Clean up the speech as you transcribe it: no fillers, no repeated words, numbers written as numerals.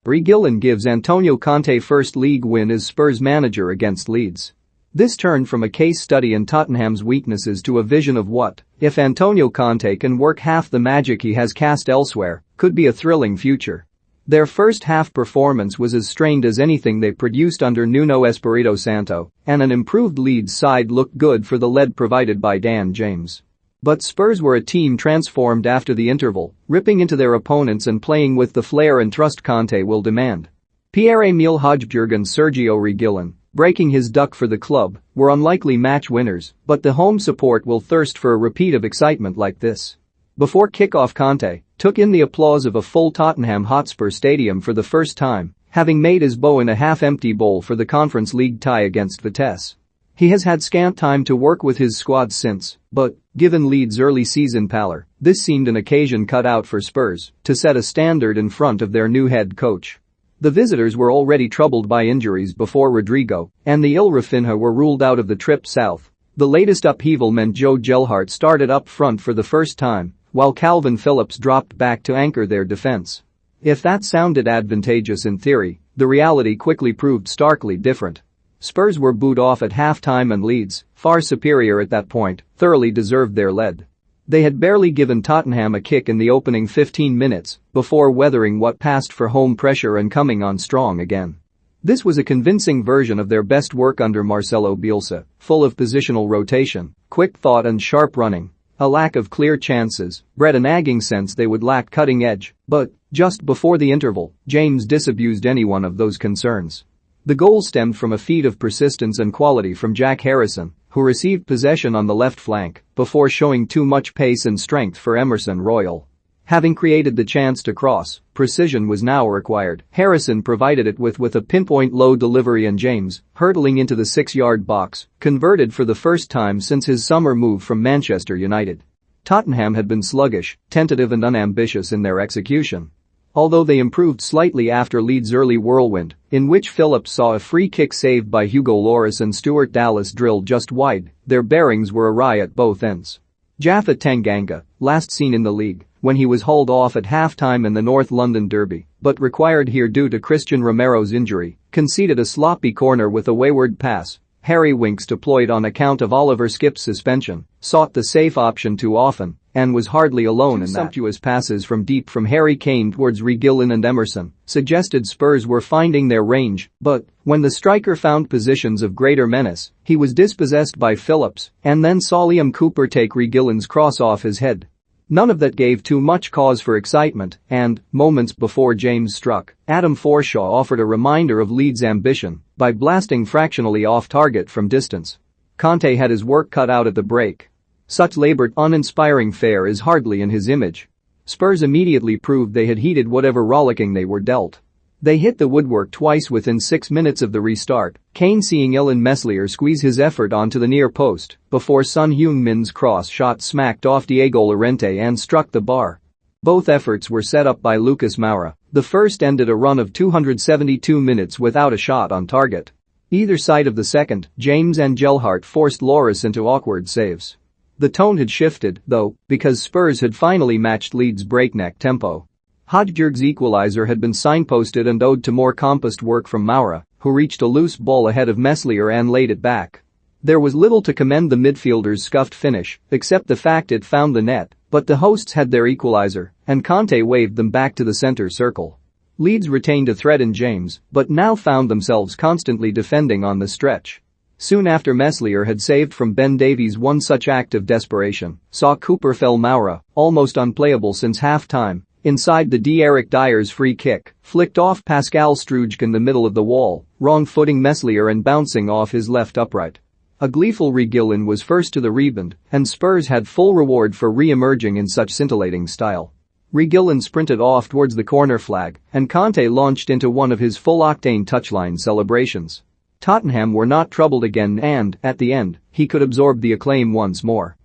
Reguilón gives Antonio Conte first league win as Spurs manager against Leeds. This turned from a case study in Tottenham's weaknesses to a vision of what, if Antonio Conte can work half the magic he has cast elsewhere, could be a thrilling future. Their first half performance was as strained as anything they produced under Nuno Espirito Santo, and an improved Leeds side looked good for the lead provided by Dan James. But Spurs were a team transformed after the interval, ripping into their opponents and playing with the flair and trust Conte will demand. Pierre-Emile Højbjerg and Sergio Reguilón, breaking his duck for the club, were unlikely match winners, but the home support will thirst for a repeat of excitement like this. Before kickoff, Conte took in the applause of a full Tottenham Hotspur stadium for the first time, having made his bow in a half-empty bowl for the Conference League tie against Vitesse. He has had scant time to work with his squad since, but, given Leeds' early season pallor, this seemed an occasion cut out for Spurs to set a standard in front of their new head coach. The visitors were already troubled by injuries before Rodrigo and the Il Rafinha were ruled out of the trip south. The latest upheaval meant Joe Gelhardt started up front for the first time, while Calvin Phillips dropped back to anchor their defense. If that sounded advantageous in theory, the reality quickly proved starkly different. Spurs were booed off at halftime and Leeds, far superior at that point, thoroughly deserved their lead. They had barely given Tottenham a kick in the opening 15 minutes before weathering what passed for home pressure and coming on strong again. This was a convincing version of their best work under Marcelo Bielsa, full of positional rotation, quick thought and sharp running. A lack of clear chances bred a nagging sense they would lack cutting edge, but, just before the interval, James disabused any one of those concerns. The goal stemmed from a feat of persistence and quality from Jack Harrison, who received possession on the left flank before showing too much pace and strength for Emerson Royal. Having created the chance to cross, precision was now required. Harrison provided it with a pinpoint low delivery and James, hurtling into the 6-yard box, converted for the first time since his summer move from Manchester United. Tottenham had been sluggish, tentative and unambitious in their execution. Although they improved slightly after Leeds' early whirlwind, in which Phillips saw a free kick saved by Hugo Lloris and Stuart Dallas drilled just wide, their bearings were awry at both ends. Jaffa Tanganga, last seen in the league, when he was hauled off at half-time in the North London derby, but required here due to Christian Romero's injury, conceded a sloppy corner with a wayward pass. Harry Winks, deployed on account of Oliver Skipp's suspension, sought the safe option too often and was hardly alone in that. Sumptuous passes from deep from Harry Kane towards Reguilón and Emerson suggested Spurs were finding their range, but when the striker found positions of greater menace, he was dispossessed by Phillips and then saw Liam Cooper take Reguilón's cross off his head. None of that gave too much cause for excitement and, moments before James struck, Adam Forshaw offered a reminder of Leeds' ambition by blasting fractionally off target from distance. Conte had his work cut out at the break. Such labored, uninspiring fare is hardly in his image. Spurs immediately proved they had heeded whatever rollicking they were dealt. They hit the woodwork twice within 6 minutes of the restart, Kane seeing Illan Meslier squeeze his effort onto the near post before Son Heung-min's cross shot smacked off Diego Llorente and struck the bar. Both efforts were set up by Lucas Moura. The first ended a run of 272 minutes without a shot on target. Either side of the second, James and Gelhardt forced Lloris into awkward saves. The tone had shifted, though, because Spurs had finally matched Leeds' breakneck tempo. Højbjerg's equalizer had been signposted and owed to more composed work from Moura, who reached a loose ball ahead of Meslier and laid it back. There was little to commend the midfielder's scuffed finish, except the fact it found the net, but the hosts had their equalizer, and Conte waved them back to the center circle. Leeds retained a threat in James, but now found themselves constantly defending on the stretch. Soon after Meslier had saved from Ben Davies, one such act of desperation saw Cooper fell Moura, almost unplayable since half-time. Inside the D. Eric Dyer's free kick, flicked off Pascal Struijk in the middle of the wall, wrong-footing Meslier and bouncing off his left upright. A gleeful Reguilón was first to the rebound, and Spurs had full reward for re-emerging in such scintillating style. Reguilón sprinted off towards the corner flag, and Conte launched into one of his full-octane touchline celebrations. Tottenham were not troubled again and, at the end, he could absorb the acclaim once more.